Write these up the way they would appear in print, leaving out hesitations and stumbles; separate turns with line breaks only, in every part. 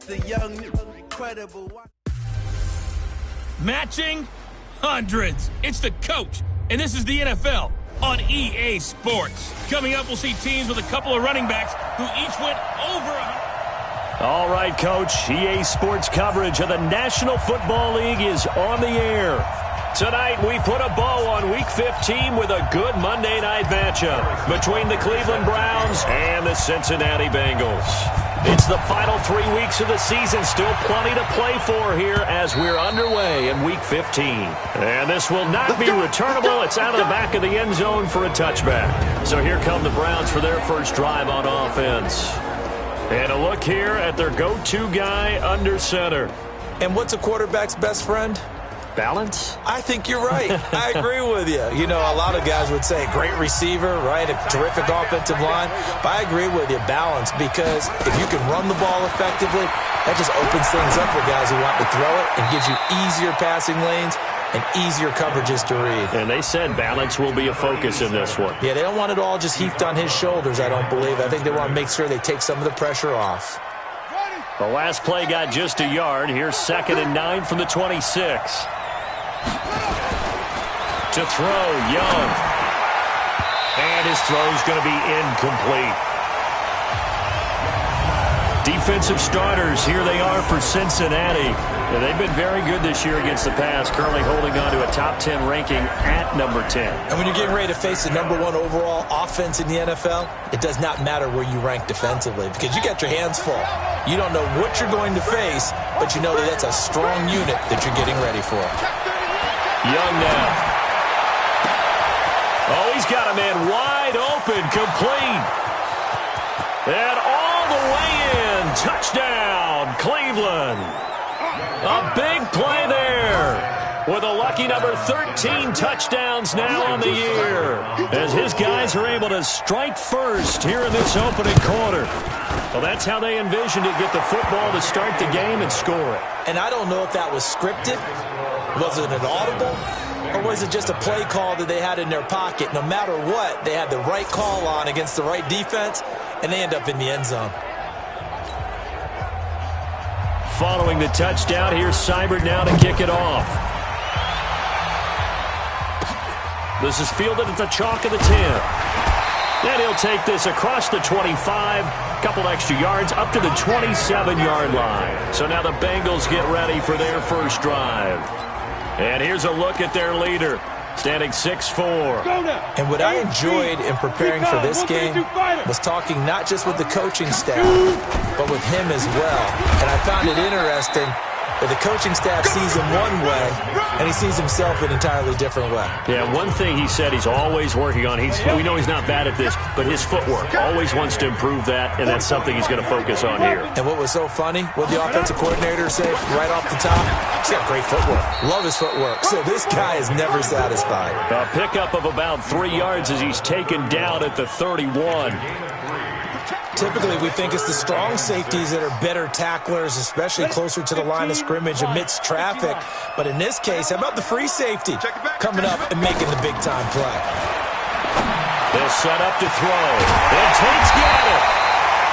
the young, incredible.
Matching hundreds. It's the coach, and this is the NFL on EA Sports. Coming up, we'll see teams with a couple of running backs who each went over
All right, Coach. EA Sports coverage of the National Football League is on the air. Tonight, we put a bow on Week 15 with a good Monday night matchup between the Cleveland Browns and the Cincinnati Bengals. It's the final 3 weeks of the season. Still plenty to play for here as we're underway in Week 15. And this will not be returnable. It's out of the back of the end zone for a touchback. So here come the Browns for their first drive on offense. And a look here at their go-to guy under center.
And what's a quarterback's best friend?
Balance?
I think you're right. I agree with you. You know, a lot of guys would say great receiver, right? A terrific offensive line. But I agree with you, balance, because if you can run the ball effectively, that just opens things up for guys who want to throw it and gives you easier passing lanes and easier coverages to read.
And they said balance will be a focus in this one.
Yeah, they don't want it all just heaped on his shoulders, I don't believe. I think they want to make sure they take some of the pressure off.
The last play got just a yard. Here's 2nd and 9 from the 26. To throw, Young. And his throw's going to be incomplete. Defensive starters, here they are for Cincinnati. And they've been very good this year against the pass, currently holding on to a top 10 ranking at number 10.
And when you're getting ready to face the number 1 overall offense in the NFL, it does not matter where you rank defensively because you got your hands full. You don't know what you're going to face, but you know that that's a strong unit that you're getting ready for.
Young now. Oh, he's got a man wide open, complete. And all the way in. Touchdown, Cleveland. A big play there. With a lucky number 13 touchdowns now on the year. As his guys are able to strike first here in this opening quarter. Well, that's how they envisioned it. Get the football to start the game and score it.
And I don't know if that was scripted. Was it an audible? Or was it just a play call that they had in their pocket? No matter what, they had the right call on against the right defense, and they end up in the end zone.
Following the touchdown, here's Seibert now to kick it off. This is fielded at the chalk of the 10. Then he'll take this across the 25, couple extra yards, up to the 27-yard line. So now the Bengals get ready for their first drive. And here's a look at their leader, standing 6'4".
And what I enjoyed in preparing for this game was talking not just with the coaching staff, but with him as well. And I found it interesting that the coaching staff sees him one way, and he sees himself an entirely different way.
Yeah, one thing he said he's always working on, we know he's not bad at this, but his footwork, always wants to improve that, and that's something he's going to focus on here.
And what was so funny, what the offensive coordinator said right off the top, he's got great footwork. Love his footwork. So this guy is never satisfied.
A pickup of about 3 yards as he's taken down at the 31.
Typically, we think it's the strong safeties that are better tacklers, especially closer to the line of scrimmage amidst traffic. But in this case, how about the free safety coming up and making the big-time play?
They'll set up to throw. And Tate's got it.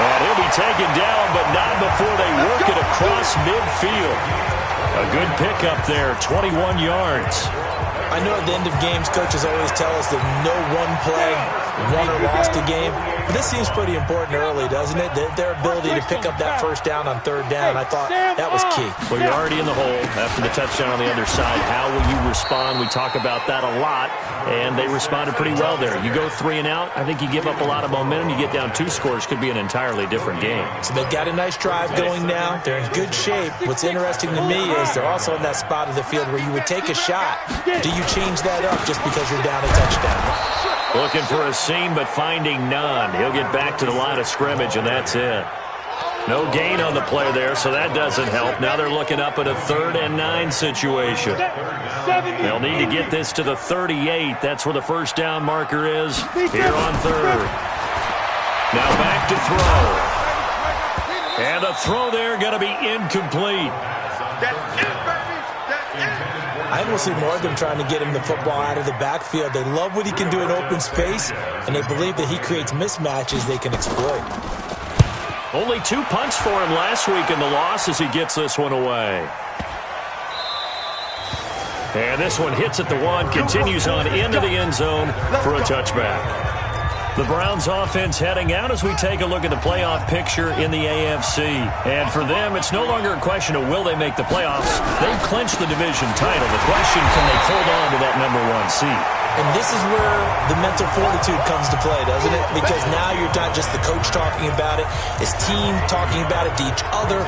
And he'll be taken down, but not before they work it across midfield. A good pickup there, 21 yards.
I know at the end of games, coaches always tell us that no one play won or lost a game. But this seems pretty important early, doesn't it? Their ability to pick up that first down on third down, I thought that was key.
Well, you're already in the hole after the touchdown on the other side. How will you respond? We talk about that a lot, and they responded pretty well there. You go 3 and out, I think you give up a lot of momentum. You get down 2 scores, could be an entirely different game.
So they've got a nice drive going now. They're in good shape. What's interesting to me is they're also in that spot of the field where you would take a shot. Do you change that up just because you're down a touchdown?
Looking for a seam, but finding none. He'll get back to the line of scrimmage, and that's it. No gain on the play there, so that doesn't help. Now they're looking up at a 3rd and 9 situation. They'll need to get this to the 38. That's where the first down marker is here on 3rd. Now back to throw. And the throw there going to be incomplete.
I will see more of them trying to get him the football out of the backfield. They love what he can do in open space, and they believe that he creates mismatches they can exploit.
Only 2 punts for him last week in the loss as he gets this one away. And this one hits at the 1, continues on into the end zone for a touchback. The Browns offense heading out as we take a look at the playoff picture in the AFC. And for them, it's no longer a question of will they make the playoffs. They've clinched the division title. The question, can they hold on to that number 1 seed?
And this is where the mental fortitude comes to play, doesn't it? Because now you're not just the coach talking about it, it's team talking about it to each other,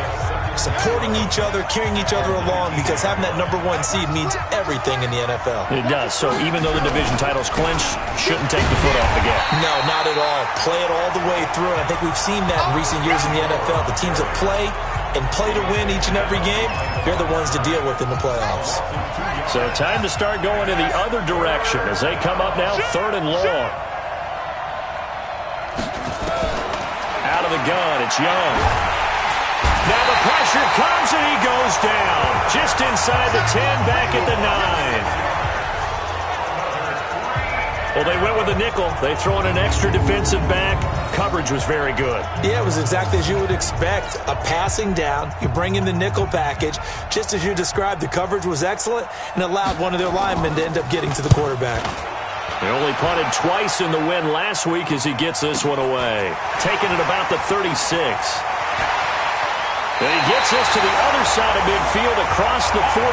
supporting each other, carrying each other along, because having that number 1 seed means everything in the NFL.
It does. So even though the division title's clinched, shouldn't take the foot off the gas.
No, not at all. Play it all the way through, and I think we've seen that in recent years in the NFL. The teams that play and play to win each and every game, they're the ones to deal with in the playoffs.
So time to start going in the other direction as they come up now 3rd and long. Out of the gun, it's Young. Now the pressure comes and he goes down. Just inside the 10, back at the 9. Well, they went with a nickel. They throw in an extra defensive back. Coverage was very good.
Yeah, it was exactly as you would expect. A passing down. You bring in the nickel package. Just as you described, the coverage was excellent and allowed one of their linemen to end up getting to the quarterback.
They only punted twice in the win last week as he gets this one away. Taking it about the 36. And he gets this to the other side of midfield across the 45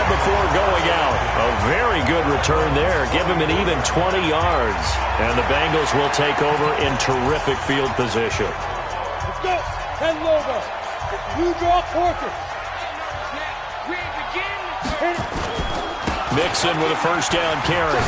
before going out. A very good return there. Give him an even 20 yards. And the Bengals will take over in terrific field position.
Let's go. 10 logo. You draw quarter.
Mixon with a first down carry.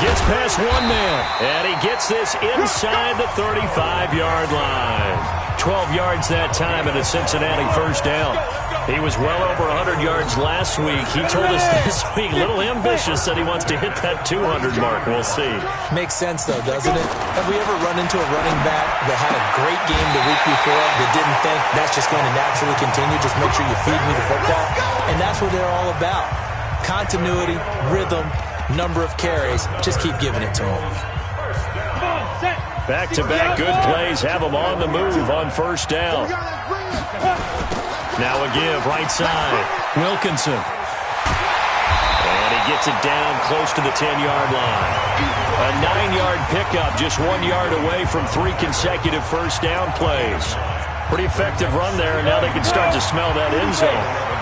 Gets past one man. And he gets this inside the 35-yard line. 12 yards that time and a Cincinnati first down. He was well over 100 yards last week. He told us this week, a little ambitious, that he wants to hit that 200 mark. We'll see.
Makes sense, though, doesn't it? Have we ever run into a running back that had a great game the week before that didn't think that's just going to naturally continue? Just make sure you feed me the football. And that's what they're all about. Continuity, rhythm, number of carries. Just keep giving it to them.
Back-to-back good plays have him on the move on first down. Now a give, right side. Wilkinson. And he gets it down close to the 10-yard line. A 9-yard pickup, just 1 yard away from 3 consecutive first down plays. Pretty effective run there, and now they can start to smell that end zone.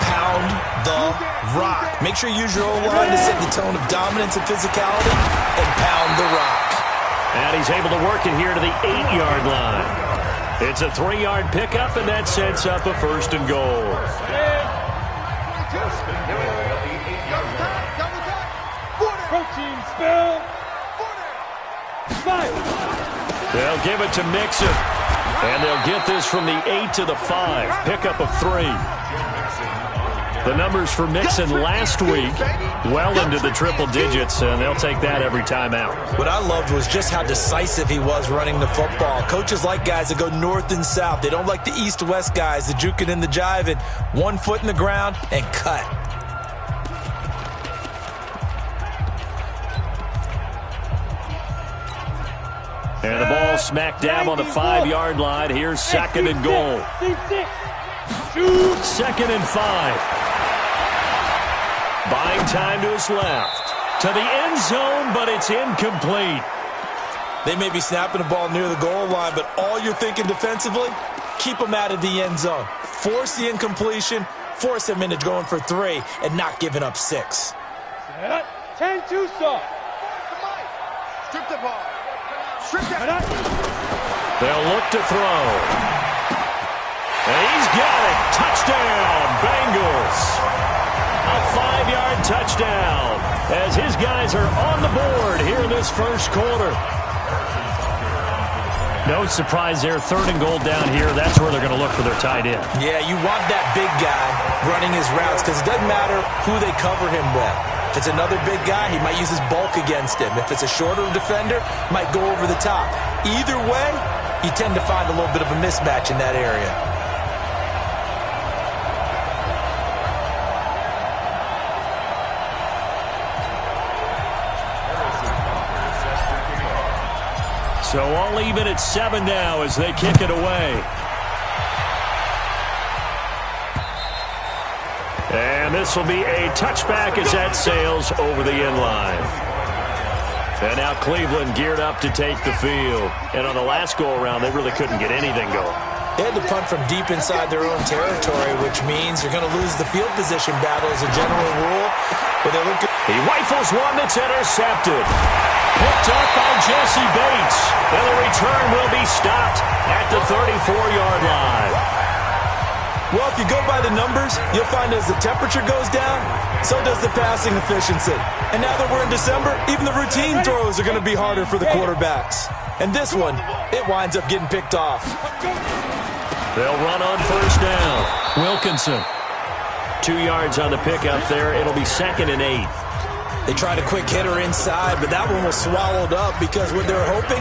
Pound the rock. Make sure you use your O-line to set the tone of dominance and physicality, and pound the rock.
And he's able to work it here to the 8-yard line. It's a 3-yard pickup, and that sets up a first and goal.
Protein spill.
They'll give it to Mixon. And they'll get this from the 8 to the 5. Pickup of 3. The numbers for Mixon last week, well into the triple digits, and they'll take that every time out.
What I loved was just how decisive he was running the football. Coaches like guys that go north and south. They don't like the east-west guys, the juking and the jiving. 1 foot in the ground and cut.
And the ball smack dab on the 5-yard line. Here's 2nd and goal. 2nd and 5. Buying time to his left. To the end zone, but it's incomplete.
They may be snapping the ball near the goal line, but all you're thinking defensively, keep them out of the end zone. Force the incompletion, force them into going for 3, and not giving up 6.
10-2 stop.
Strip the ball.
They'll look to throw. And he's got it. Touchdown, Bengals. A 5-yard touchdown as his guys are on the board here in this first quarter. No surprise there. 3rd and goal down here. That's where they're going to look for their tight end.
Yeah, you want that big guy running his routes because it doesn't matter who they cover him with. If it's another big guy, he might use his bulk against him. If it's a shorter defender, might go over the top. Either way, you tend to find a little bit of a mismatch in that area.
So all even at 7 now as they kick it away. And this will be a touchback as that sails over the end line. And now Cleveland geared up to take the field. And on the last go-around, they really couldn't get anything going.
They had to punt from deep inside their own territory, which means you're going to lose the field position battle as a general rule. But they look.
He rifles one that's intercepted. Picked up by Jesse Bates. And the return will be stopped at the 34-yard line.
Well, if you go by the numbers, you'll find as the temperature goes down, so does the passing efficiency. And now that we're in December, even the routine throws are going to be harder for the quarterbacks. And this one, it winds up getting picked off.
They'll run on first down. Wilkinson. 2 yards on the pickup there. It'll be 2nd and 8.
They tried a quick hitter inside, but that one was swallowed up because what they're hoping,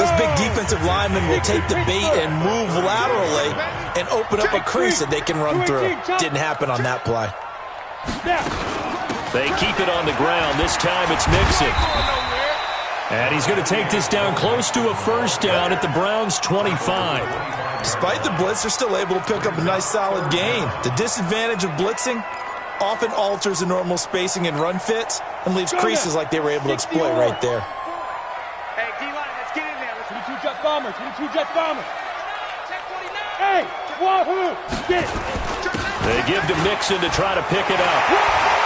this big defensive lineman will take the bait and move laterally and open up a crease that they can run through. Didn't happen on that play.
They keep it on the ground. This time it's Mixon. And he's going to take this down close to a first down at the Browns' 25.
Despite the blitz, they're still able to pick up a nice solid gain. The disadvantage of blitzing often alters the normal spacing and run fits and leaves creases like they were able to exploit right there.
Hey, D-line, let's get in there.
22 Jet Bombers, 22 Jet Bombers. Hey, wahoo, get it.
They give to Mixon to try to pick it up.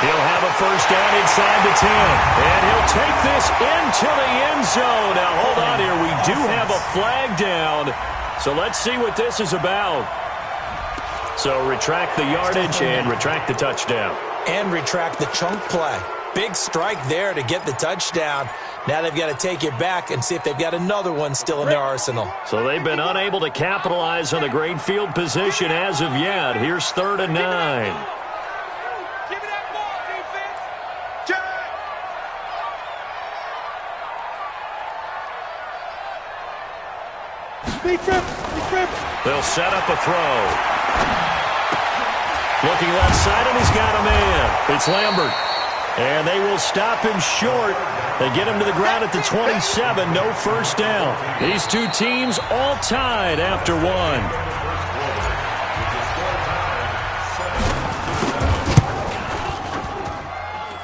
He'll have a first down inside the 10. And he'll take this into the end zone. Now, hold on here. We do have a flag down. So let's see what this is about. So retract the yardage and retract the touchdown.
And retract the chunk play. Big strike there to get the touchdown. Now they've got to take it back and see if they've got another one still in their arsenal.
So they've been unable to capitalize on a great field position as of yet. Here's 3rd and 9.
Give me that ball, defense. Jack.
Big trip, big trip.
They'll set up a throw. Looking left side, and he's got a man. It's Lambert. And they will stop him short. They get him to the ground at the 27. No first down. These two teams all tied after one.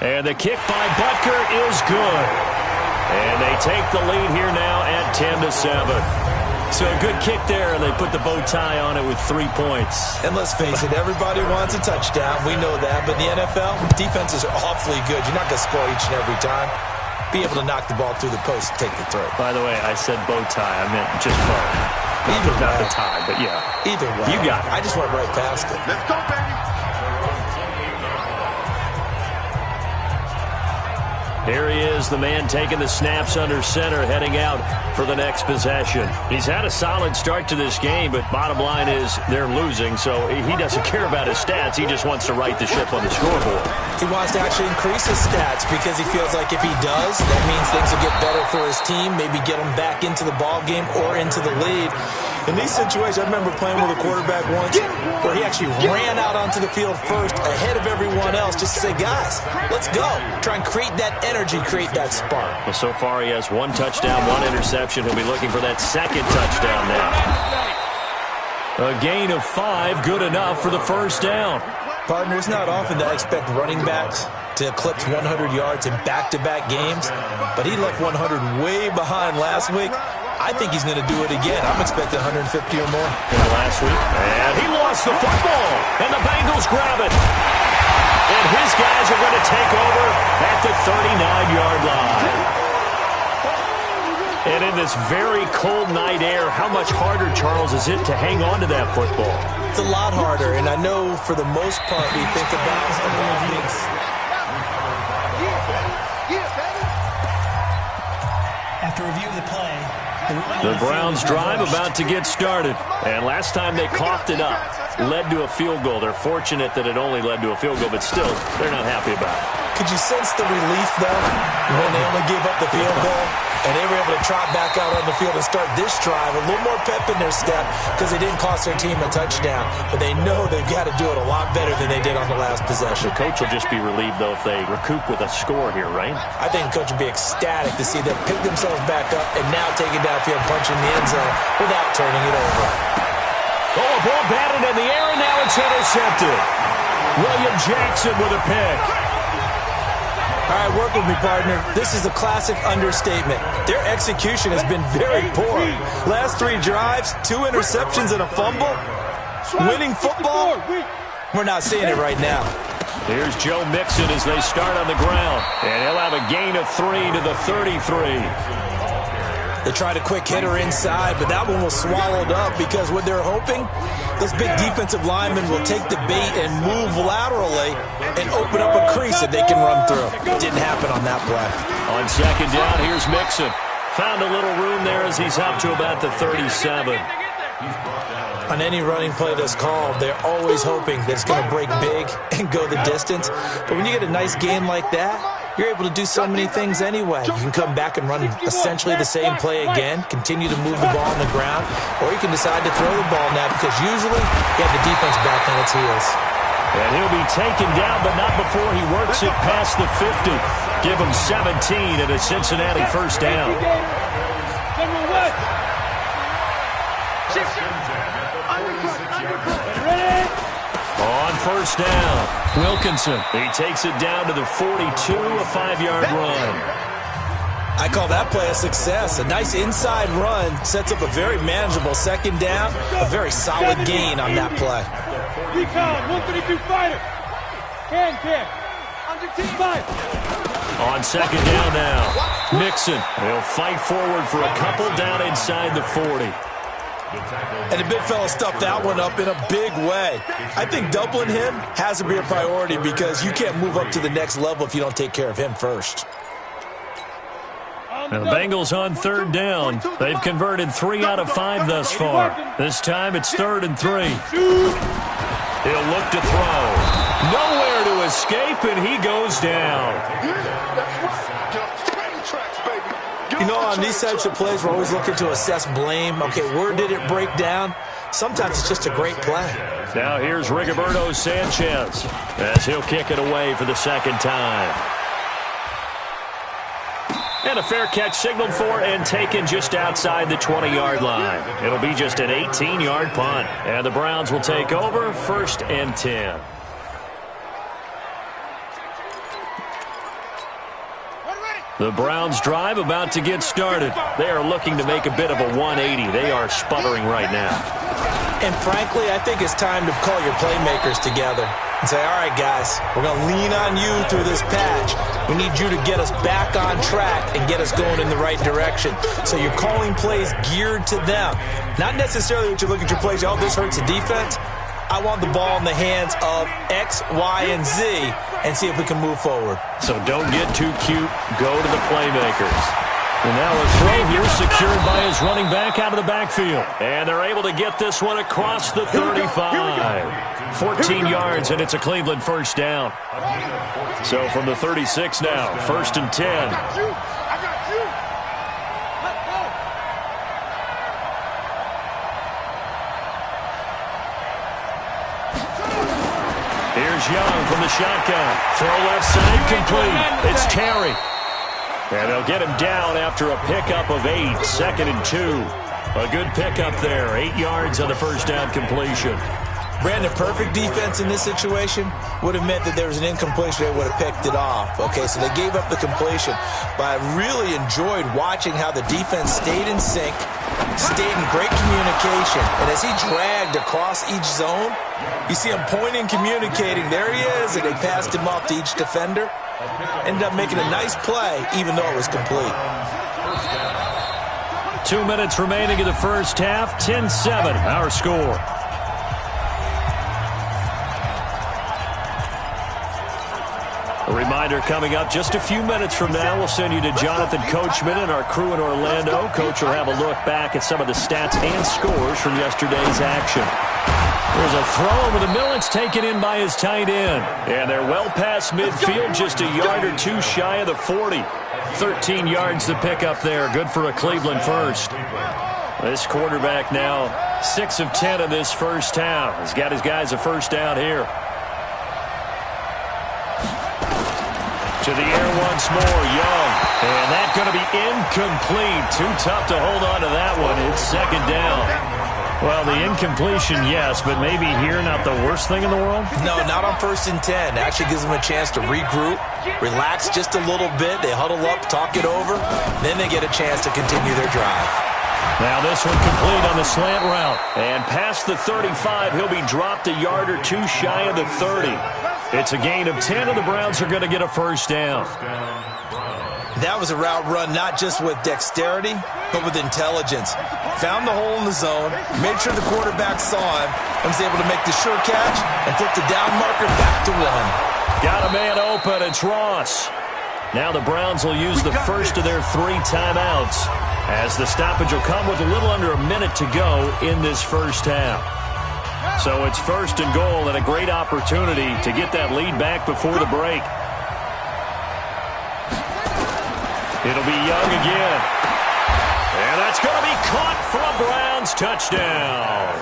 And the kick by Butker is good. And they take the lead here now at 10-7. So a good kick there, and they put the bow tie on it with 3 points.
And let's face it, everybody wants a touchdown. We know that. But in the NFL, defenses are awfully good. You're not going to score each and every time. Be able to knock the ball through the post and take the throw.
By the way, I said bow tie. I meant just bow. Not the tie, but yeah.
Either way.
You got it.
I just went right past it.
Let's go, baby.
Here he is, the man taking the snaps under center, heading out for the next possession. He's had a solid start to this game, but bottom line is they're losing, so he doesn't care about his stats. He just wants to right the ship on the scoreboard.
He wants to actually increase his stats because he feels like if he does, that means things will get better for his team, maybe get him back into the ball game or into the lead. In these situations, I remember playing with a quarterback once where he actually ran out onto the field first ahead of everyone else just to say, guys, let's go. Try and create that energy, create that spark.
Well, so far he has 1 touchdown, 1 interception. He'll be looking for that 2nd touchdown now. A gain of 5, good enough for the first down.
Partner, it's not often that I expect running backs to eclipse 100 yards in back-to-back games, but he left 100 way behind last week. I think he's going to do it again. I'm expecting 150 or more.
Last week. And he lost the football. And the Bengals grab it. And his guys are going to take over at the 39-yard line. And in this very cold night air, how much harder, Charles, is it to hang on to that football?
It's a lot harder, and I know for the most part we think about things.
After review of the play,
the Browns drive about to get started. And last time they coughed it up, led to a field goal. They're fortunate that it only led to a field goal, but still, they're not happy about it.
Could you sense the relief, though, when they only gave up the field goal? And they were able to trot back out on the field and start this drive. A little more pep in their step because they didn't cost their team a touchdown. But they know they've got to do it a lot better than they did on the last possession.
The coach will just be relieved, though, if they recoup with a score here, right?
I think the coach will be ecstatic to see them pick themselves back up and now take it downfield, punching the end zone without turning it over.
Oh, a ball batted in the air, and now it's intercepted. William Jackson with a pick.
All right, work with me, partner. This is a classic understatement. Their execution has been very poor. Last 3 drives, 2 interceptions and a fumble. Winning football? We're not seeing it right now.
Here's Joe Mixon as they start on the ground. And he'll have a gain of 3 to the 33.
They tried a quick hitter inside, but that one was swallowed up because what they're hoping, those big defensive linemen will take the bait and move laterally and open up a crease that they can run through. Didn't happen on that play.
On second down, here's Mixon. Found a little room there as he's up to about the 37.
On any running play that's called, they're always hoping that it's going to break big and go the distance. But when you get a nice gain like that, you're able to do so many things anyway. You can come back and run essentially the same play again, continue to move the ball on the ground, or you can decide to throw the ball now because usually you have the defense back on its heels.
And he'll be taken down, but not before he works it past the 50. Give him 17 and a Cincinnati first down. On first down, Wilkinson. He takes it down to the 42, a 5-yard run.
I call that play a success. A nice inside run sets up a very manageable second down, a very solid gain on that play.
Recon, 132 fighter. Hand kick. Under team fight.
On second down now, Mixon. He'll fight forward for a couple down inside the 40.
And the big fella stuffed that one up in a big way. I think doubling him has to be a priority because you can't move up to the next level if you don't take care of him first.
And the Bengals on third down. They've converted 3 out of 5 thus far. This time it's 3rd and 3. He'll look to throw. Nowhere to escape, and he goes down.
You know, on these types of plays, we're always looking to assess blame. Okay, where did it break down? Sometimes it's just a great play.
Now here's Rigoberto Sanchez as he'll kick it away for the second time. And a fair catch signaled for and taken just outside the 20-yard line. It'll be just an 18-yard punt. And the Browns will take over 1st and 10. The Browns drive about to get started. They are looking to make a bit of a 180. They are sputtering right now.
And frankly, I think it's time to call your playmakers together and say, all right, guys, we're going to lean on you through this patch. We need you to get us back on track and get us going in the right direction. So you're calling plays geared to them. Not necessarily that you look at your plays, oh, this hurts the defense. I want the ball in the hands of X, Y, and Z and see if we can move forward.
So don't get too cute. Go to the playmakers. And now a throw here secured by his running back out of the backfield. And they're able to get this one across the 35. 14 yards, and it's a Cleveland first down. So from the 36 now, 1st and 10. Here's Young from the shotgun. Throw left side complete. It's Terry. And they'll get him down after a pickup of 8. 2nd and 2. A good pickup there. 8 yards on the first down completion.
Brandon, perfect defense in this situation would have meant that there was an incompletion. They would have picked it off. Okay, so they gave up the completion. But I really enjoyed watching how the defense stayed in sync, stayed in great communication. And as he dragged across each zone, you see him pointing, communicating. There he is, and they passed him off to each defender. Ended up making a nice play, even though it was complete.
2 minutes remaining in the first half. 10-7, our score. A reminder coming up just a few minutes from now, we'll send you to Jonathan Coachman and our crew in Orlando. Coach will have a look back at some of the stats and scores from yesterday's action. There's a throw over the middle. It's taken in by his tight end. And they're well past midfield, just a yard or two shy of the 40. 13 yards to pick up there. Good for a Cleveland first. This quarterback now 6 of 10 in this first half. He's got his guys a first down here. To the air once more, Young. And that's going to be incomplete. Too tough to hold on to that one. It's second down. Well, the incompletion, yes, but maybe here not the worst thing in the world?
No, not on 1st and 10. Actually gives them a chance to regroup, relax just a little bit. They huddle up, talk it over. Then they get a chance to continue their drive.
Now this one complete on the slant route. And past the 35, he'll be dropped a yard or two shy of the 30. It's a gain of 10, and the Browns are going to get a first down.
That was a route run not just with dexterity, but with intelligence. Found the hole in the zone, made sure the quarterback saw him, and was able to make the sure catch and flip the down marker back to 1.
Got a man open. It's Ross. Now the Browns will use the first of their 3 timeouts, as the stoppage will come with a little under a minute to go in this first half. So it's 1st and goal, and a great opportunity to get that lead back before the break. It'll be Young again. And that's going to be caught for a Browns touchdown.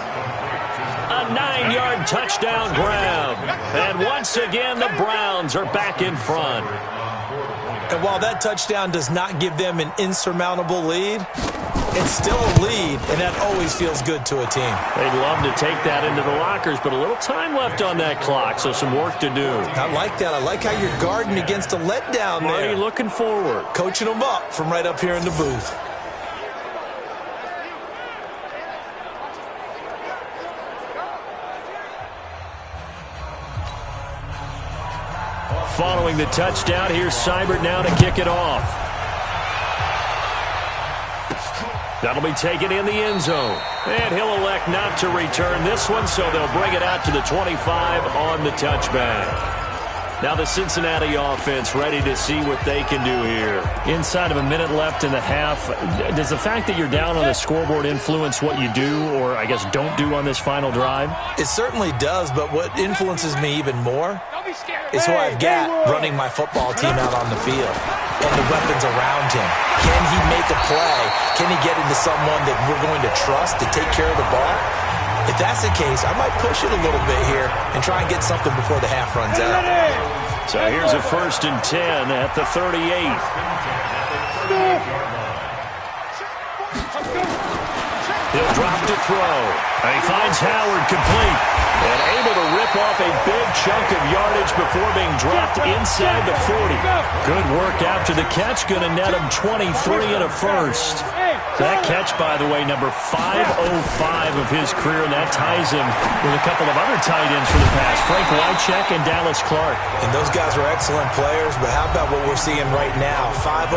A 9-yard touchdown grab. And once again, the Browns are back in front.
And while that touchdown does not give them an insurmountable lead, it's still a lead, and that always feels good to a team.
They'd love to take that into the lockers, but a little time left on that clock, so some work to do.
I like that. I like how you're guarding against a letdown there.
Marty looking forward.
Coaching them up from right up here in the booth.
Following the touchdown, here's Seibert now to kick it off. That'll be taken in the end zone. And he'll elect not to return this one, so they'll bring it out to the 25 on the touchback. Now the Cincinnati offense ready to see what they can do here. Inside of a minute left in the half, does the fact that you're down on the scoreboard influence what you do, or I guess don't do on this final drive?
It certainly does, but what influences me even more is who I've got running my football team out on the field and the weapons around him. Can he make a play? Can he get into someone that we're going to trust to take care of the ball? If that's the case, I might push it a little bit here and try and get something before the half runs out.
So here's a 1st and 10 at the 38. He'll drop to throw. And he finds Howard complete. And able to rip off a big chunk of yardage before being dropped inside the 40. Good work after the catch. Going to net him 23 and a first. That catch, by the way, number 505 of his career, and that ties him with a couple of other tight ends for the past, Frank Wycheck and Dallas Clark.
And those guys are excellent players, but how about what we're seeing right now? 505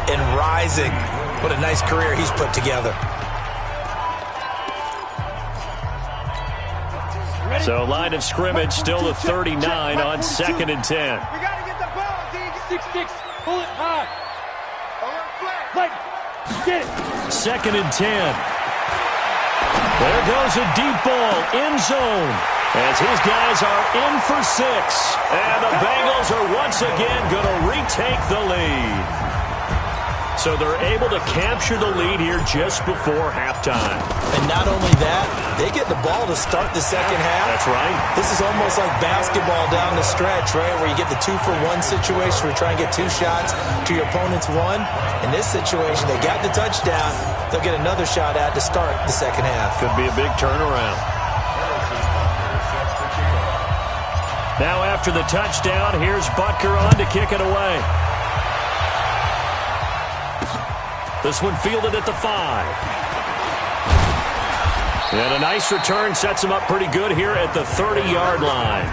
and rising. What a nice career he's put together.
So line of scrimmage still the 39 on 2nd and 10.
We got to get the ball, D.
6-6. Pull it high. Like, get it.
2nd and 10. There goes a deep ball, end zone, as his guys are in for 6. And the Bengals are once again going to retake the lead. So they're able to capture the lead here just before halftime.
And not only that, they get the ball to start the second half.
That's right.
This is almost like basketball down the stretch, right, where you get the 2-for-1 situation where you try and get 2 shots to your opponent's 1. In this situation, they got the touchdown. They'll get another shot at to start the second half.
Could be a big turnaround. Now after the touchdown, here's Butker on to kick it away. This one fielded at the 5. And a nice return sets him up pretty good here at the 30-yard line.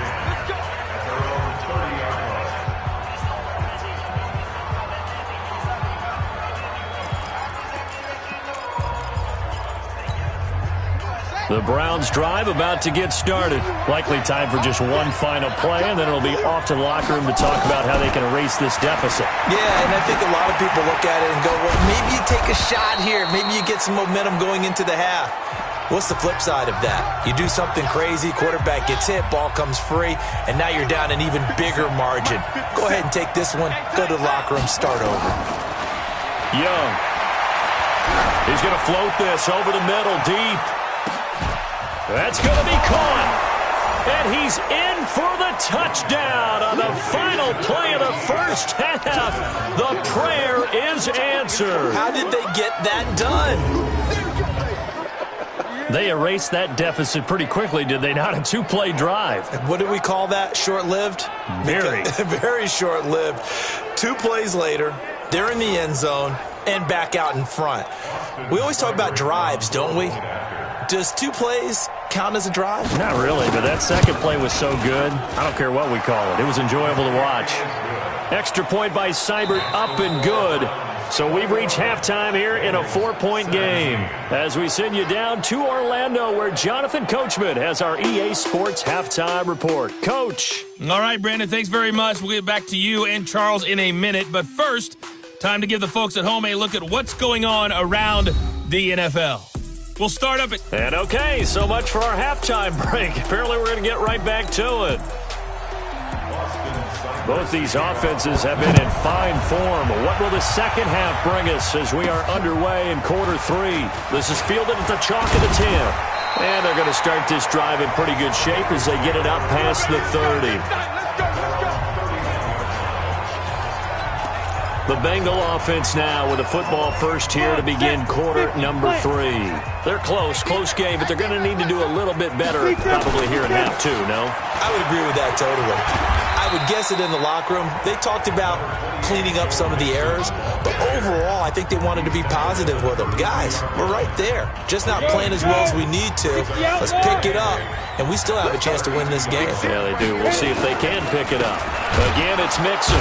The Browns drive about to get started. Likely time for just one final play, and then it'll be off to the locker room to talk about how they can erase this deficit.
Yeah, and I think a lot of people look at it and go, well, maybe you take a shot here. Maybe you get some momentum going into the half. What's the flip side of that? You do something crazy, quarterback gets hit, ball comes free, and now you're down an even bigger margin. Go ahead and take this one, go to the locker room, start over.
Young. He's going to float this over the middle, deep. That's going to be caught. And he's in for the touchdown on the final play of the first half. The prayer is answered.
How did they get that done?
They erased that deficit pretty quickly, did they not? A two-play drive.
What do we call that? Short-lived?
Very.
Very short-lived. 2 plays later, they're in the end zone and back out in front. We always talk about drives, don't we? Does 2 plays count as a drive?
Not really, but that second play was so good. I don't care what we call it. It was enjoyable to watch. Extra point by Seibert, up and good. So we've reached halftime here in a 4-point game as we send you down to Orlando where Jonathan Coachman has our EA Sports halftime report. Coach.
All right, Brandon, thanks very much. We'll get back to you and Charles in a minute. But first, time to give the folks at home a look at what's going on around the NFL. We'll start up at...
And okay, so much for our halftime break. Apparently we're going to get right back to it. Both these offenses have been in fine form. What will the second half bring us as we are underway in quarter 3? This is fielded at the chalk of the 10. And they're going to start this drive in pretty good shape as they get it out past the 30. The Bengal offense now with a football first here to begin quarter number 3. They're close game, but they're going to need to do a little bit better probably here in half 2, no?
I would agree with that totally. I would guess it in the locker room. They talked about cleaning up some of the errors, but overall I think they wanted to be positive with them. Guys, we're right there. Just not playing as well as we need to. Let's pick it up, and we still have a chance to win this game.
Yeah, they do. We'll see if they can pick it up. Again, it's Mixon.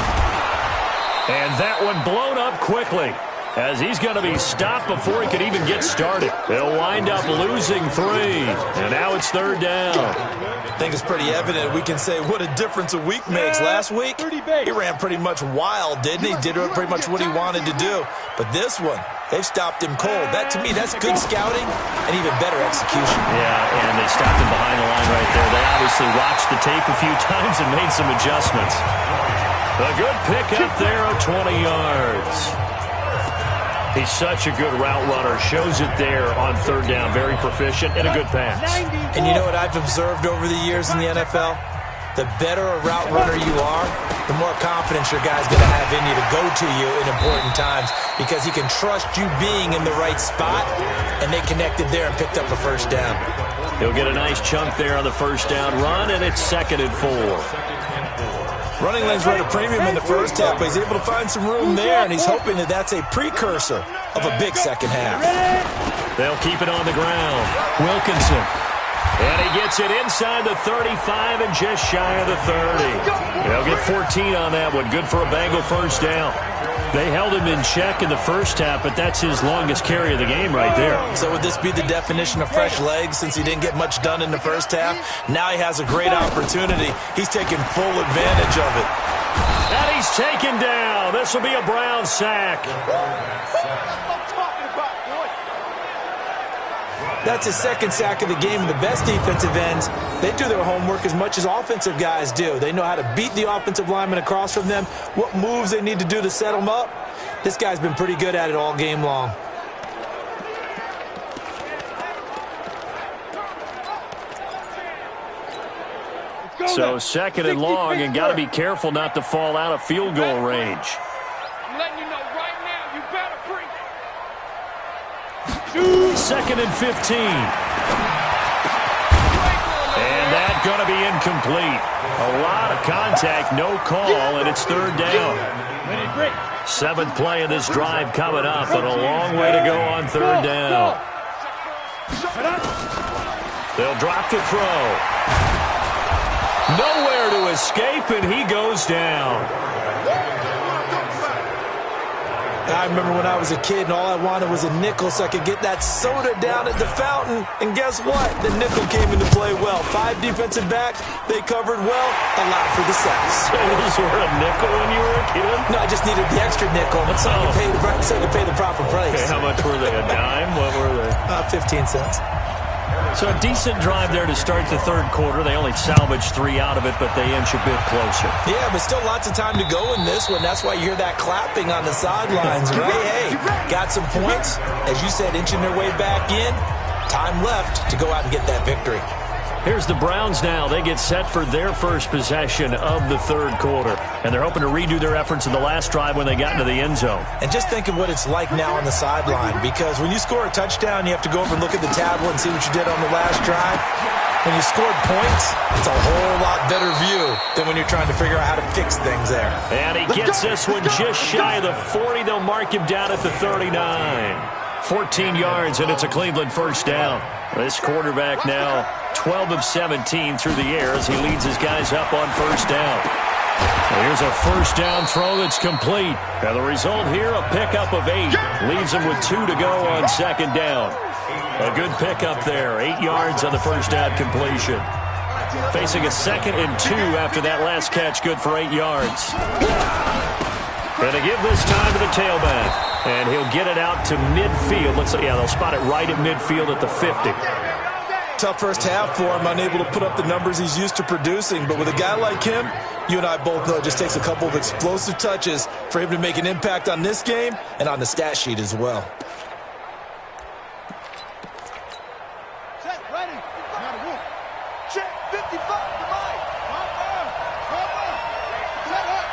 And that one blown up quickly as he's going to be stopped before he could even get started. They'll wind up losing 3, and now it's 3rd down.
I think it's pretty evident. We can say what a difference a week makes. Last week, he ran pretty much wild, didn't he? Did pretty much what he wanted to do. But this one, they've stopped him cold. That, to me, that's good scouting and even better execution.
Yeah, and they stopped him behind the line right there. They obviously watched the tape a few times and made some adjustments. A good pick up there of 20 yards. He's such a good route runner. Shows it there on 3rd down. Very proficient and a good pass.
And you know what I've observed over the years in the NFL? The better a route runner you are, the more confidence your guy's going to have in you to go to you in important times because he can trust you being in the right spot, and they connected there and picked up a 1st down.
He'll get a nice chunk there on the 1st down run, and it's 2nd and 4.
Running lanes were at a premium in the first half, but he's able to find some room there, and he's hoping that that's a precursor of a big second half.
They'll keep it on the ground. Wilkinson. And he gets it inside the 35 and just shy of the 30. They'll get 14 on that one. Good for a Bengal 1st down. They held him in check in the first half, but that's his longest carry of the game right there.
So would this be the definition of fresh legs since he didn't get much done in the first half? Now he has a great opportunity. He's taking full advantage of it.
And he's taken down. This will be a Brown sack.
That's his 2nd sack of the game, and the best defensive ends, they do their homework as much as offensive guys do. They know how to beat the offensive lineman across from them, what moves they need to do to set them up. This guy's been pretty good at it all game long.
So 2nd and long, and got to be careful not to fall out of field goal range.
I'm letting you know right now, you better bring it.
2nd and 15. And that's going to be incomplete. A lot of contact, no call, and it's 3rd down. 7th play of this drive coming up, and a long way to go on 3rd down. They'll drop the throw. Nowhere to escape, and he goes down.
I remember when I was a kid and all I wanted was a nickel so I could get that soda down at the fountain. And guess what? The nickel came into play well. 5 defensive backs, they covered well, allowed for the sacks.
So those were a nickel when you were a kid?
No, I just needed the extra nickel so I could pay the proper price.
Okay, how much were they? A dime? What were they?
15 cents.
So a decent drive there to start the 3rd quarter. They only salvaged 3 out of it, but they inch a bit closer.
Yeah, but still lots of time to go in this one. That's why you hear that clapping on the sidelines, right? Hey, got some points. As you said, inching their way back in. Time left to go out and get that victory.
Here's the Browns now. They get set for their first possession of the third quarter. And they're hoping to redo their efforts in the last drive when they got into the end zone.
And just think of what it's like now on the sideline, because when you score a touchdown, you have to go over and look at the tablet and see what you did on the last drive. When you scored points, it's a whole lot better view than when you're trying to figure out how to fix things there.
And he gets this one just shy of the 40. They'll mark him down at the 39. 14 yards, and it's a Cleveland first down. This quarterback now 12 of 17 through the air as he leads his guys up on first down. Here's a first down throw that's complete. And the result here, a pickup of 8. Leaves him with 2 to go on second down. A good pickup there. 8 yards on the first down completion. Facing a 2nd and 2 after that last catch, good for 8 yards. Going to give this time to the tailback. And he'll get it out to midfield. They'll spot it right at midfield at the 50.
Tough first half for him, unable to put up the numbers he's used to producing. But with a guy like him, you and I both know it just takes a couple of explosive touches for him to make an impact on this game and on the stat sheet as well.
Set, ready. Check, 55 to Mike. Set up.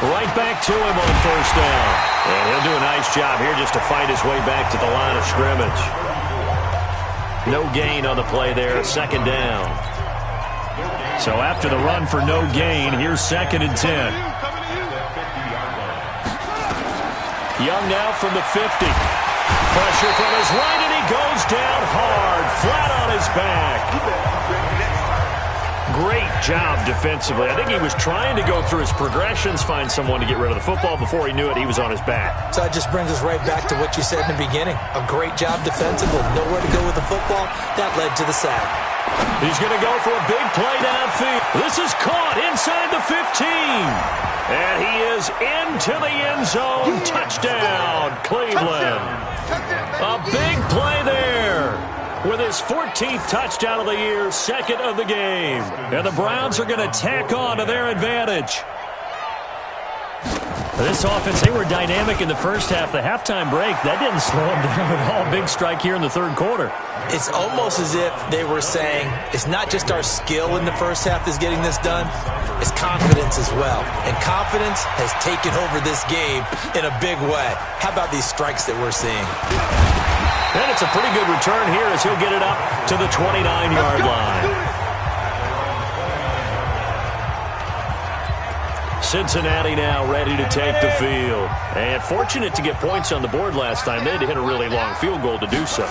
Right back to him on first down. And he'll do a nice job here just to fight his way back to the line of scrimmage. No gain on the play there, second down. So after the run for no gain, here's 2nd and 10. Young now from the 50. Pressure from his right, and he goes down hard, flat on his back. Great job defensively. I think he was trying to go through his progressions, find someone to get rid of the football. Before he knew it, he was on his back.
So that just brings us right back to what you said in the beginning. A great job defensively. Nowhere to go with the football. That led to the sack.
He's going to go for a big play downfield. This is caught inside the 15. And he is into the end zone. Touchdown, Cleveland. A big play there. With his 14th touchdown of the year, 2nd of the game. And the Browns are going to tack on to their advantage. This offense, they were dynamic in the first half. The halftime break, that didn't slow them down at all. Big strike here in the third quarter.
It's almost as if they were saying, it's not just our skill in the first half that's getting this done, it's confidence as well. And confidence has taken over this game in a big way. How about these strikes that we're seeing?
And it's a pretty good return here as he'll get it up to the 29-yard line. Cincinnati now ready to take the field. And fortunate to get points on the board last time. They had to hit a really long field goal to do so.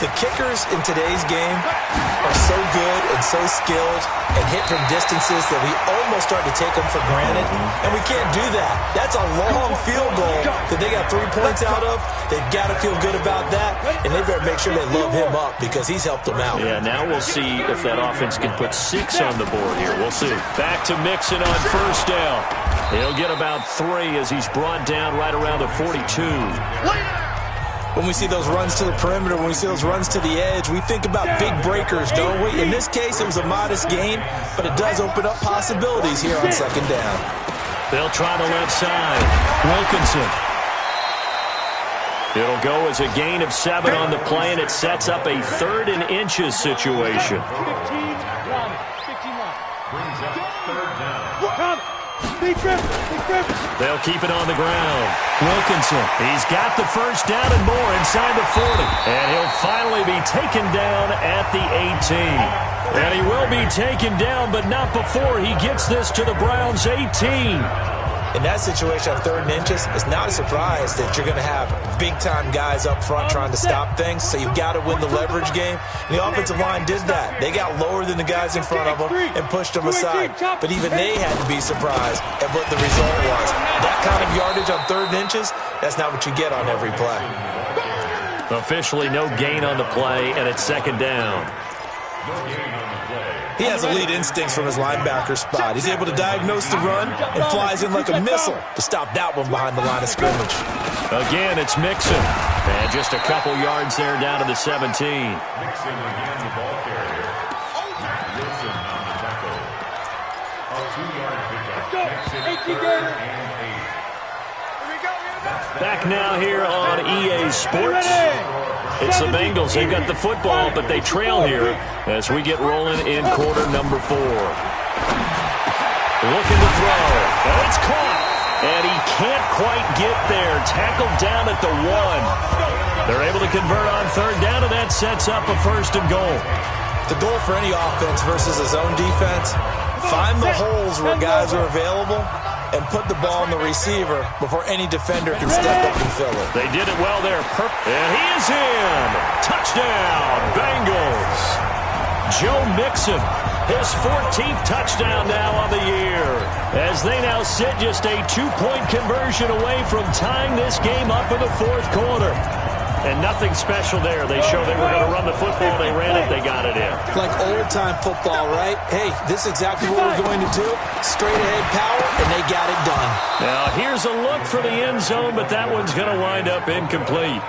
The kickers in today's game are so good and so skilled and hit from distances that we almost start to take them for granted. And we can't do that. That's a long field goal that they got 3 points out of. They've got to feel good about that. And they better make sure they load him up because he's helped them out.
Yeah, now we'll see if that offense can put 6 on the board here. We'll see. Back to Mixon on first down. He'll get about 3 as he's brought down right around the 42.
When we see those runs to the perimeter, when we see those runs to the edge, we think about big breakers, don't we? In this case, it was a modest gain, but it does open up possibilities here on second down.
They'll try the left side. Wilkinson. It'll go as a gain of 7 on the play, and it sets up a 3rd and inches situation.
15 line. Brings up third down. Big grip.
They'll keep it on the ground. Wilkinson, he's got the first down and more inside the 40. And he'll finally be taken down at the 18. And he will be taken down, but not before he gets this to the Browns' 18.
In that situation, on 3rd and inches, it's not a surprise that you're going to have big-time guys up front trying to stop things, so you've got to win the leverage game. And the offensive line did that. They got lower than the guys in front of them and pushed them aside. But even they had to be surprised at what the result was. That kind of yardage on 3rd and inches, that's not what you get on every play.
Officially no gain on the play, and it's second down.
He has elite instincts from his linebacker spot. He's able to diagnose the run and flies in like a missile to stop that one behind the line of scrimmage.
Again, it's Mixon. And just a couple yards there down to the 17.
Mixon again, the ball carrier. Wilson on the tackle. A 2-yard pickup. Mixon, 3rd and 8.
Here we go.
Back now here on EA Sports. It's the Bengals. They've got the football, but they trail here as we get rolling in quarter number 4. Looking to throw. And it's caught. And he can't quite get there. Tackled down at the 1. They're able to convert on third down, and that sets up a 1st and goal.
The goal for any offense versus a zone defense, find the holes where guys are available and put the ball on the receiver before any defender can step up and fill it.
They did it well there. And he is in. Touchdown, Bengals. Joe Mixon, his 14th touchdown now on the year, as they now sit just a 2-point conversion away from tying this game up in the 4th quarter. And nothing special there. They showed they were going to run the football. They ran it. They got it in.
Like old-time football, right? Hey, this is exactly what we're going to do. Straight-ahead power, and they got it done.
Now, here's a look for the end zone, but that one's going to wind up incomplete.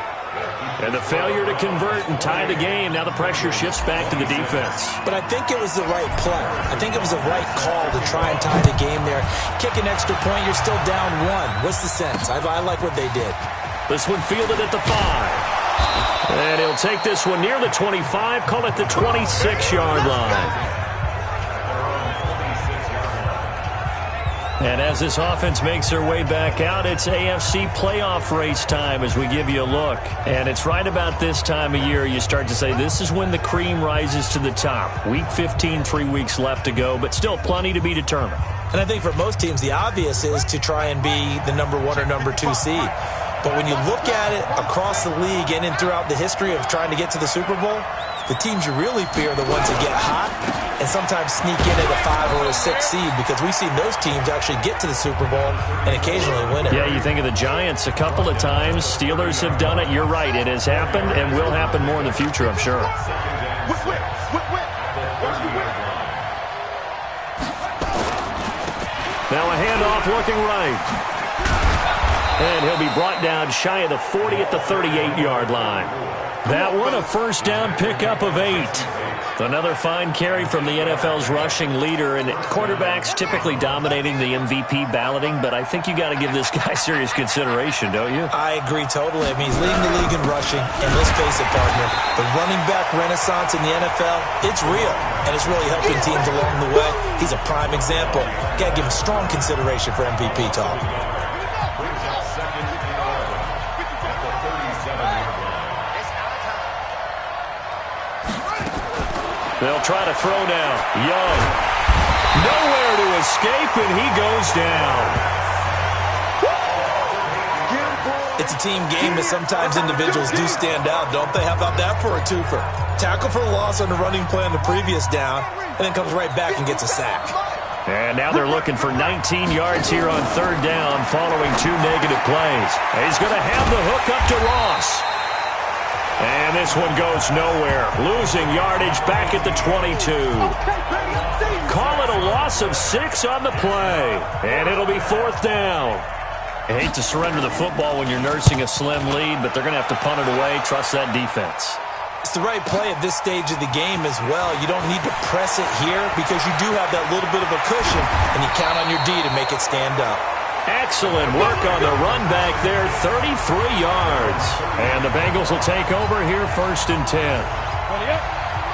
And the failure to convert and tie the game. Now the pressure shifts back to the defense.
But I think it was the right play. I think it was the right call to try and tie the game there. Kick an extra point, you're still down 1. What's the sense? I like what they did.
This one fielded at the 5. And he'll take this one near the 25, call it the 26-yard line. And as this offense makes their way back out, it's AFC playoff race time as we give you a look. And it's right about this time of year you start to say this is when the cream rises to the top. Week 15, 3 weeks left to go, but still plenty to be determined.
And I think for most teams, the obvious is to try and be the number 1 or number 2 seed. But when you look at it across the league and throughout the history of trying to get to the Super Bowl, the teams you really fear are the ones that get hot and sometimes sneak in at a 5 or a 6 seed, because we've seen those teams actually get to the Super Bowl and occasionally win it.
Yeah, you think of the Giants a couple of times. Steelers have done it. You're right. It has happened and will happen more in the future, I'm sure. Now a handoff looking right. And he'll be brought down shy of the 40 at the 38-yard line. That one a 1st down pickup of 8. Another fine carry from the NFL's rushing leader, and quarterbacks typically dominating the MVP balloting, but I think you got to give this guy serious consideration, don't you?
I agree totally. I mean, he's leading the league in rushing, and let's face it, partner, the running back renaissance in the NFL, it's real, and it's really helping teams along the way. He's a prime example. Got to give him strong consideration for MVP talk.
They'll try to throw now. Young. Nowhere to escape, and he goes down.
It's a team game, but sometimes individuals do stand out, don't they? How about that for a twofer? Tackle for loss on the running play on the previous down, and then comes right back and gets a sack.
And now they're looking for 19 yards here on 3rd down following 2 negative plays. He's going to have the hook up to Ross. And this one goes nowhere. Losing yardage back at the 22. Call it a loss of 6 on the play. And it'll be 4th down. I hate to surrender the football when you're nursing a slim lead, but they're going to have to punt it away. Trust that defense.
It's the right play at this stage of the game as well. You don't need to press it here because you do have that little bit of a cushion, and you count on your D to make it stand up.
Excellent work on the run back there, 33 yards. And the Bengals will take over here 1st and 10.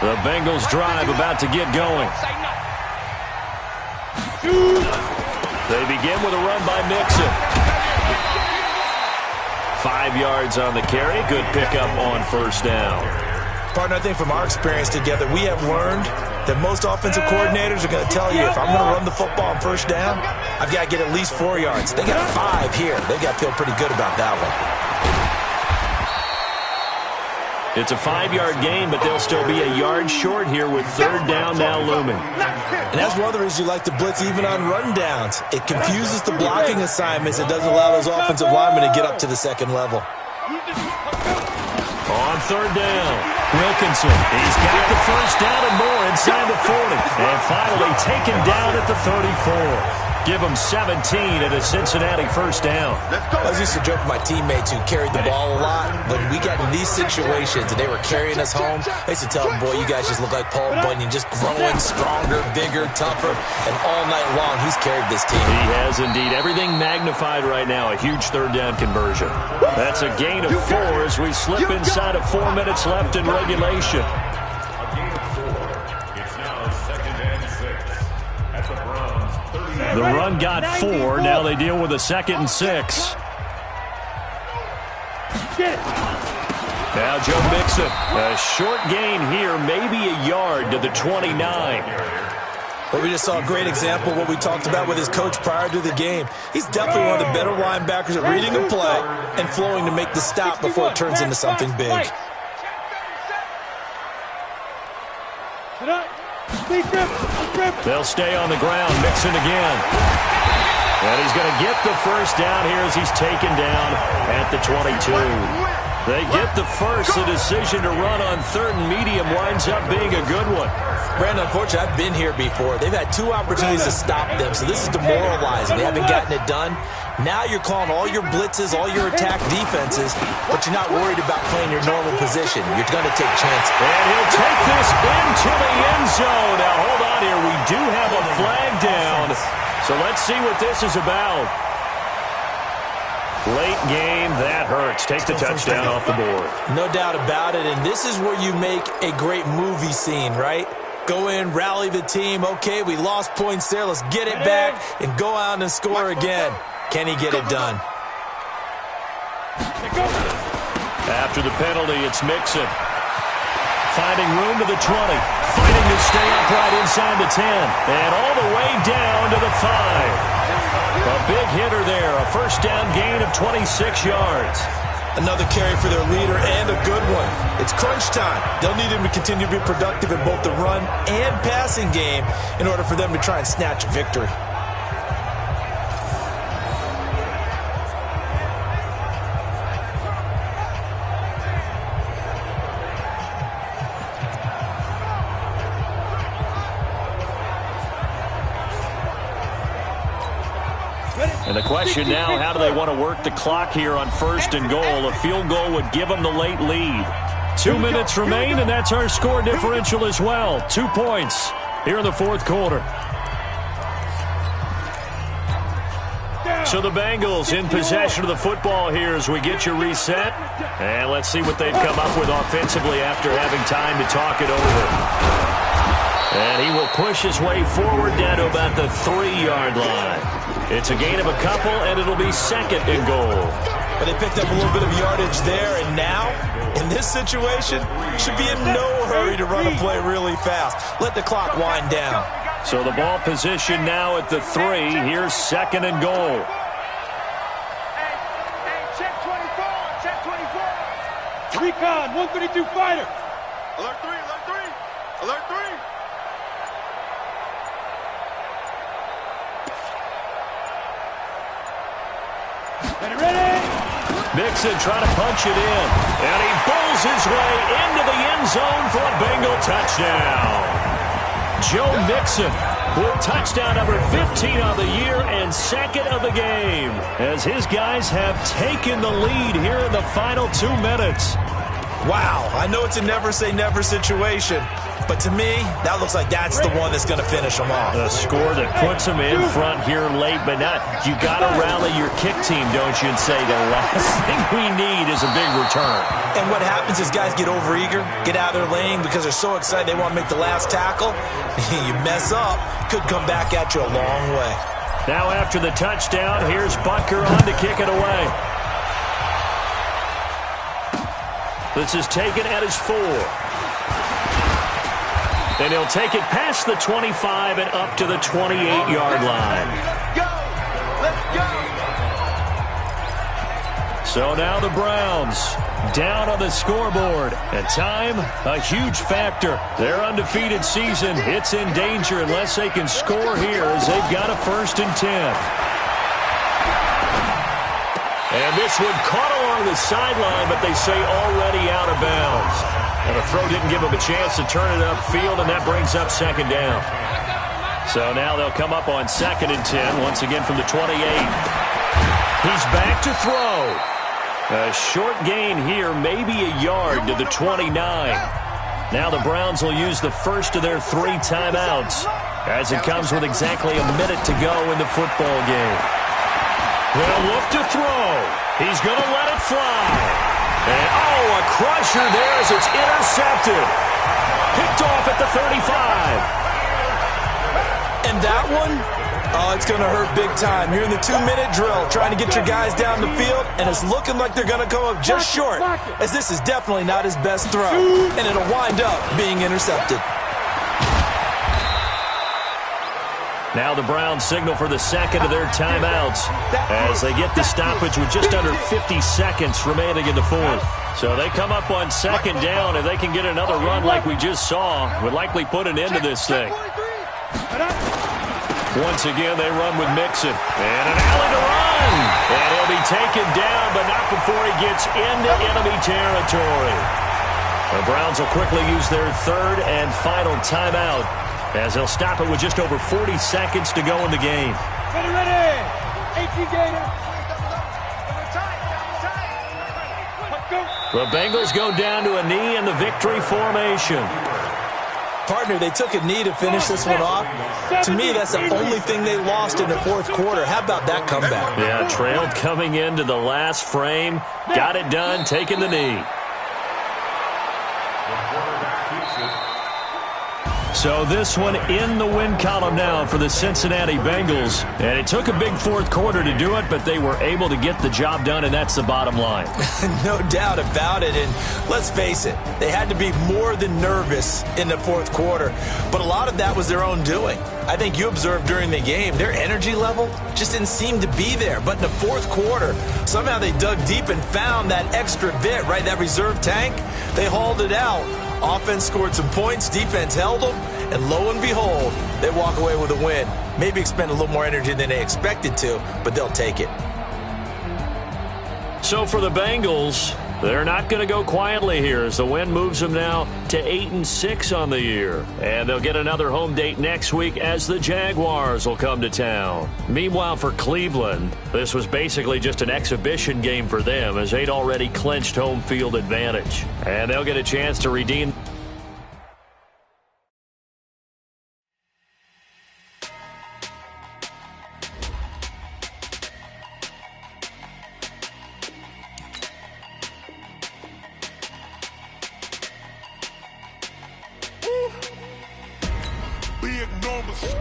The Bengals drive about to get going. They begin with a run by Mixon. 5 yards on the carry. Good pickup on 1st down.
Partner, I think from our experience together, we have learned that most offensive coordinators are going to tell you, if I'm going to run the football on 1st down, I've got to get at least 4 yards. They got 5 here. They've got to feel pretty good about that one.
It's a 5-yard gain, but they'll still be a yard short here with 3rd down now looming.
And that's one of the reasons you like to blitz even on run downs. It confuses the blocking assignments. It doesn't allow those offensive linemen to get up to the 2nd level.
On 3rd down, Wilkinson. He's got the 1st down and more inside the 40. And finally taken down at the 34. give them 17 and a Cincinnati first down.
I used to joke with my teammates who carried the ball a lot. When we got in these situations and they were carrying us home, I used to tell them, boy, you guys just look like Paul Bunyan, just growing stronger, bigger, tougher, and all night long he's carried this team.
He has indeed. Everything magnified right now. A huge third down conversion. That's a gain of 4 as we slip inside of 4 minutes left in regulation. The run got 4. Now they deal with a 2nd and 6. Now Joe Mixon. A short gain here, maybe a yard to the 29.
But we just saw a great example of what we talked about with his coach prior to the game. He's definitely one of the better linebackers at reading a play and flowing to make the stop before it turns into something big.
They'll stay on the ground. Mixon again. And he's going to get the first down here as he's taken down at the 22. They get the first. The decision to run on 3rd and medium winds up being a good one.
Brandon, unfortunately, I've been here before. They've had 2 opportunities to stop them, so this is demoralizing. They haven't gotten it done. Now you're calling all your blitzes, all your attack defenses, but you're not worried about playing your normal position. You're going to take chances.
And he'll take this into the end zone. Now, hold on here. We do have a flag down, so let's see what this is about. Late game, that hurts. Take the touchdown off the board.
No doubt about it, and this is where you make a great movie scene, right? Go in, rally the team. Okay, we lost points there. Let's get it back and go out and score again. Can he get it done?
After the penalty, it's Mixon. Finding room to the 20. Fighting to stay upright inside the 10. And all the way down to the 5. A big hitter there. A first down gain of 26 yards.
Another carry for their leader and a good one. It's crunch time. They'll need him to continue to be productive in both the run and passing game in order for them to try and snatch a victory.
And the question now, how do they want to work the clock here on 1st and goal? A field goal would give them the late lead. 2 minutes remain, and that's our score differential as well. 2 points here in the 4th quarter. So the Bengals in possession of the football here as we get you reset. And let's see what they've come up with offensively after having time to talk it over. And he will push his way forward down to about the 3-yard line. It's a gain of a couple, and it'll be 2nd and goal.
But they picked up a little bit of yardage there, and now, in this situation, should be in no hurry to run a play really fast. Let the clock wind down.
So the ball position now at the 3. Here's 2nd and goal.
Hey, check 24, check 24. Recon, 132 fighter.
Alert 3, alert 3, alert 3.
Ready?
Mixon trying to punch it in. And he bowls his way into the end zone for a Bengal touchdown. Joe Mixon with touchdown number 15 on the year and 2nd of the game, as his guys have taken the lead here in the final 2 minutes.
Wow, I know it's a never say never situation, but to me, that looks like that's the one that's going to finish them off.
A score that puts them in front here late, but not. You got to rally your kick team, don't you, and say the last thing we need is a big return.
And what happens is guys get overeager, get out of their lane because they're so excited they want to make the last tackle. You mess up, could come back at you a long way.
Now after the touchdown, here's Butker on to kick it away. This is taken at his 4. And he'll take it past the 25 and up to the 28-yard line.
Let's go! Let's go!
So now the Browns down on the scoreboard. And time, a huge factor. Their undefeated season, it's in danger unless they can score here as they've got a 1st and 10. And this one caught along the sideline, but they say already out of bounds. And the throw didn't give him a chance to turn it upfield, and that brings up 2nd down. So now they'll come up on 2nd and 10, once again from the 28. He's back to throw. A short gain here, maybe a yard to the 29. Now the Browns will use the first of their 3 timeouts as it comes with exactly a minute to go in the football game. They'll look to throw. He's going to let it fly. And, a crusher there as it's intercepted. Picked off at the 35.
And that one, it's going to hurt big time. You're in the 2-minute drill trying to get your guys down the field, and it's looking like they're going to come up just short, as this is definitely not his best throw, and it'll wind up being intercepted.
Now the Browns signal for the second of their timeouts as they get the stoppage with just under 50 seconds remaining in the fourth. So they come up on 2nd down, and they can get another run like we just saw. Would likely put an end to this thing. Once again, they run with Mixon. And an alley to run. And he'll be taken down, but not before he gets into enemy territory. The Browns will quickly use their 3rd and final timeout as they'll stop it with just over 40 seconds to go in the game.
Ready. 18 gainer.
The Bengals go down to a knee in the victory formation.
Partner, they took a knee to finish this one off. To me, that's the only thing they lost in the fourth quarter. How about that comeback?
Yeah, trailed coming into the last frame. Got it done, taking the knee. So this one in the win column now for the Cincinnati Bengals. And it took a big fourth quarter to do it, but they were able to get the job done, and that's the bottom line.
No doubt about it. And let's face it, they had to be more than nervous in the fourth quarter. But a lot of that was their own doing. I think you observed during the game, their energy level just didn't seem to be there. But in the fourth quarter, somehow they dug deep and found that extra bit, right, that reserve tank. They hauled it out. Offense scored some points, defense held them, and lo and behold, they walk away with a win. Maybe expend a little more energy than they expected to, but they'll take it.
So for the Bengals, they're not going to go quietly here as the win moves them now to 8-6 on the year. And they'll get another home date next week as the Jaguars will come to town. Meanwhile, for Cleveland, this was basically just an exhibition game for them as they'd already clinched home field advantage. And they'll get a chance to redeem.
Big numbers.